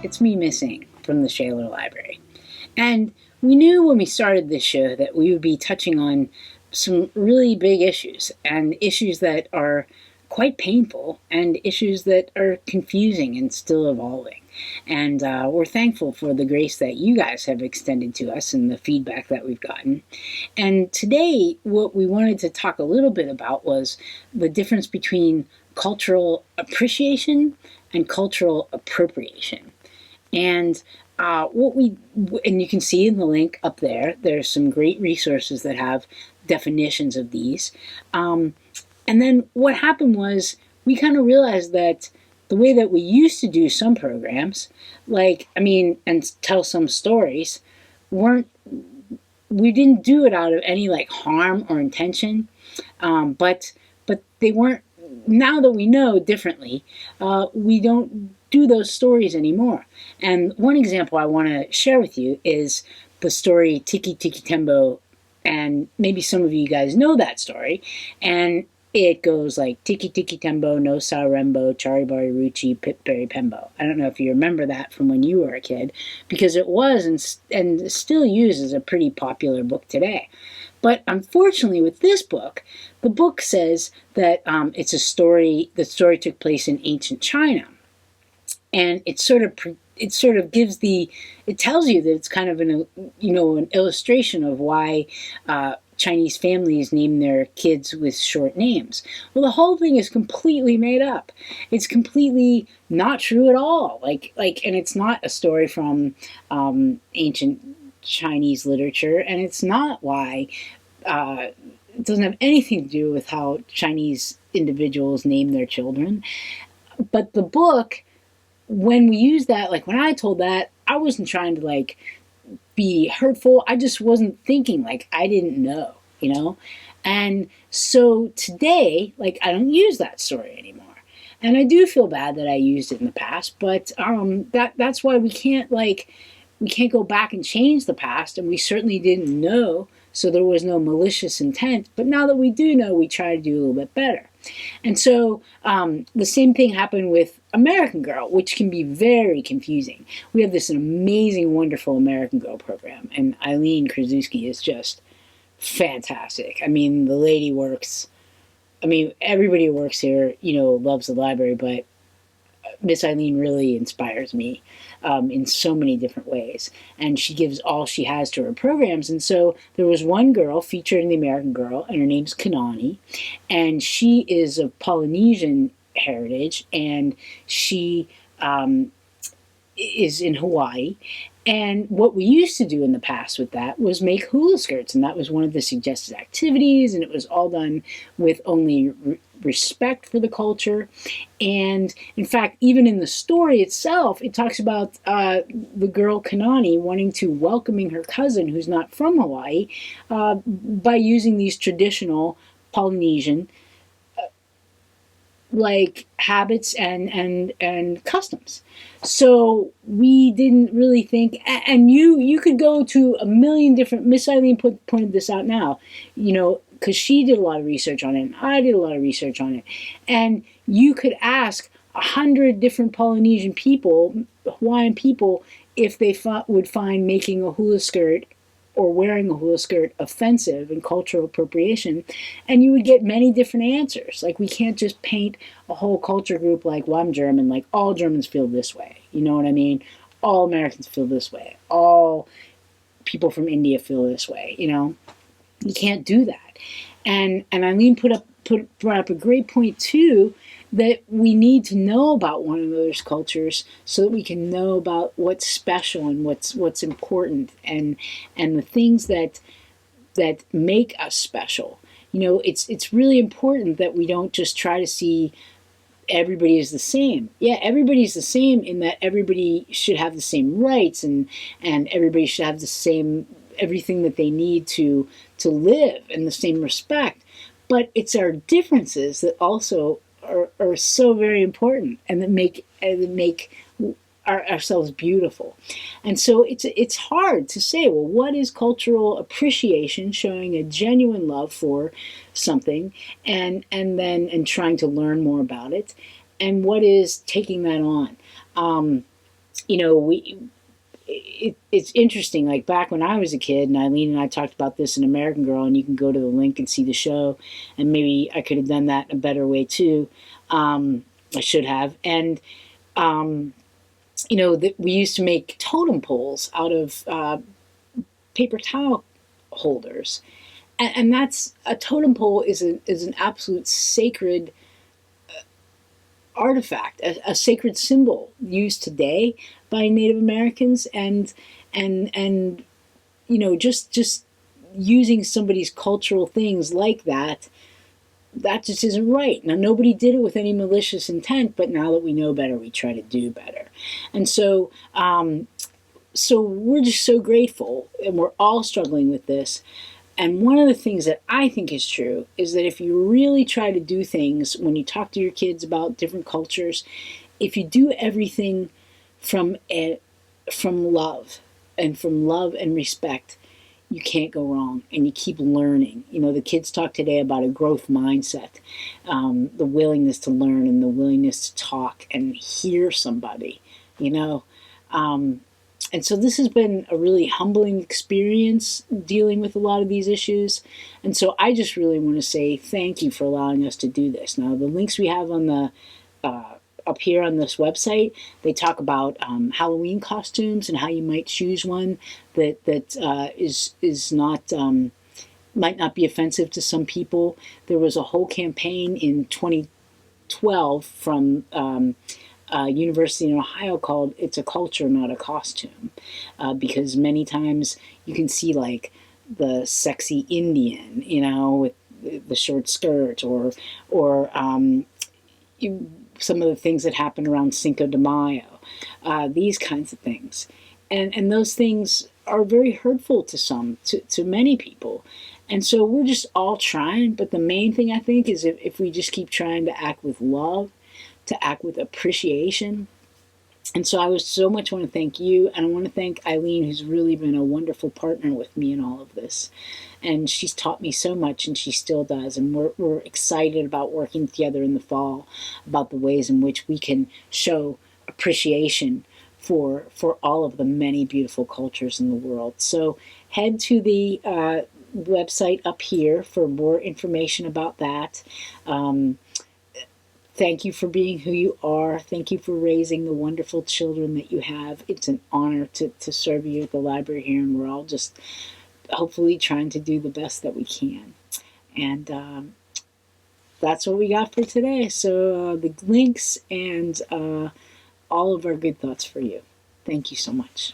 it's me missing from the Shaler Library. And we knew when we started this show that we would be touching on some really big issues, and issues that are quite painful, and issues that are confusing and still evolving. And we're thankful for the grace that you guys have extended to us and the feedback that we've gotten. And today, what we wanted to talk a little bit about was the difference between cultural appreciation and cultural appropriation. And and you can see in the link up there, there's some great resources that have definitions of these. And then what happened was we kind of realized that the way that we used to do some programs, and tell some stories, we didn't do it out of any harm or intention, but they weren't. Now that we know differently, we don't do those stories anymore. And one example I want to share with you is the story Tiki Tiki Tembo, and maybe some of you guys know that story, and it goes like Tiki Tiki Tembo, no Sa Rembo, Chari Bari Ruchi, Pip Berry Pembo. I don't know if you remember that from when you were a kid, because it was and still used as a pretty popular book today. But unfortunately, with this book, the book says that it's a story. The story took place in ancient China, and it sort of gives it tells you that it's kind of an illustration of why Chinese families name their kids with short names. Well, the whole thing is completely made up. It's completely not true at all. And it's not a story from ancient Chinese literature, and it's not why. It doesn't have anything to do with how Chinese individuals name their children. But the book, when we use that, when I told that, I wasn't trying to be hurtful. I just wasn't thinking I didn't know, And so today, I don't use that story anymore. And I do feel bad that I used it in the past, but that's why we can't go back and change the past, and we certainly didn't know, so there was no malicious intent. But now that we do know, we try to do a little bit better. And so the same thing happened with American Girl, which can be very confusing. We have this amazing, wonderful American Girl program, and Eileen Krasuski is just fantastic. The lady works. Everybody who works here, loves the library, but Miss Eileen really inspires me in so many different ways, and she gives all she has to her programs. And so there was one girl featured in the American Girl, and her name's Kanani, and she is of Polynesian heritage, and she is in Hawaii. And what we used to do in the past with that was make hula skirts, and that was one of the suggested activities, and it was all done with only respect for the culture. And in fact, even in the story itself, it talks about the girl Kanani wanting to welcoming her cousin who's not from Hawaii by using these traditional Polynesian habits and customs. So we didn't really think, and you could go to a million different, Miss Eileen pointed this out now, because she did a lot of research on it, and I did a lot of research on it, and you could ask 100 different Polynesian people, Hawaiian people, if they would find making a hula skirt or wearing a hula skirt offensive and cultural appropriation, and you would get many different answers. We can't just paint a whole culture group well, I'm German, all Germans feel this way, you know what I mean? All Americans feel this way. All people from India feel this way, You can't do that. And Eileen brought up a great point too, that we need to know about one another's cultures so that we can know about what's special and what's important, and the things that make us special. It's really important that we don't just try to see everybody is the same. Yeah, everybody's the same in that everybody should have the same rights, and everybody should have the same everything that they need to live, and the same respect. But it's our differences that also are so very important, and that make ourselves beautiful. And so it's hard to say, well, what is cultural appreciation, showing a genuine love for something, and trying to learn more about it, and what is taking that on. you know, it's interesting. Like back when I was a kid, and Eileen and I talked about this in American Girl, and you can go to the link and see the show. And maybe I could have done that in a better way too. I should have. And we used to make totem poles out of paper towel holders, and that's a totem pole is an absolute sacred artifact, a sacred symbol used today by Native Americans, and just using somebody's cultural things like that just isn't right. Now, nobody did it with any malicious intent, but now that we know better, we try to do better. And so we're just so grateful, and we're all struggling with this. And one of the things that I think is true is that if you really try to do things when you talk to your kids about different cultures, if you do everything from love and respect, you can't go wrong, and you keep learning. The kids talk today about a growth mindset, the willingness to learn and the willingness to talk and hear somebody, and so this has been a really humbling experience dealing with a lot of these issues. And so I just really want to say thank you for allowing us to do this. Now, the links we have on the up here on this website, they talk about Halloween costumes and how you might choose one that is not might not be offensive to some people. There was a whole campaign in 2012 from university in Ohio called "It's a Culture, Not a Costume," because many times you can see like the sexy Indian, with the short skirt, or some of the things that happen around Cinco de Mayo, these kinds of things, and those things are very hurtful to many people. And so we're just all trying, but the main thing I think is if we just keep trying to act with love, to act with appreciation. And so I would so much want to thank you, and I want to thank Eileen, who's really been a wonderful partner with me in all of this. And she's taught me so much, and she still does. And we're excited about working together in the fall, about the ways in which we can show appreciation for all of the many beautiful cultures in the world. So head to the website up here for more information about that. Thank you for being who you are. Thank you for raising the wonderful children that you have. It's an honor to serve you at the library here, and we're all just hopefully trying to do the best that we can. And that's what we got for today. So the links and all of our good thoughts for you. Thank you so much.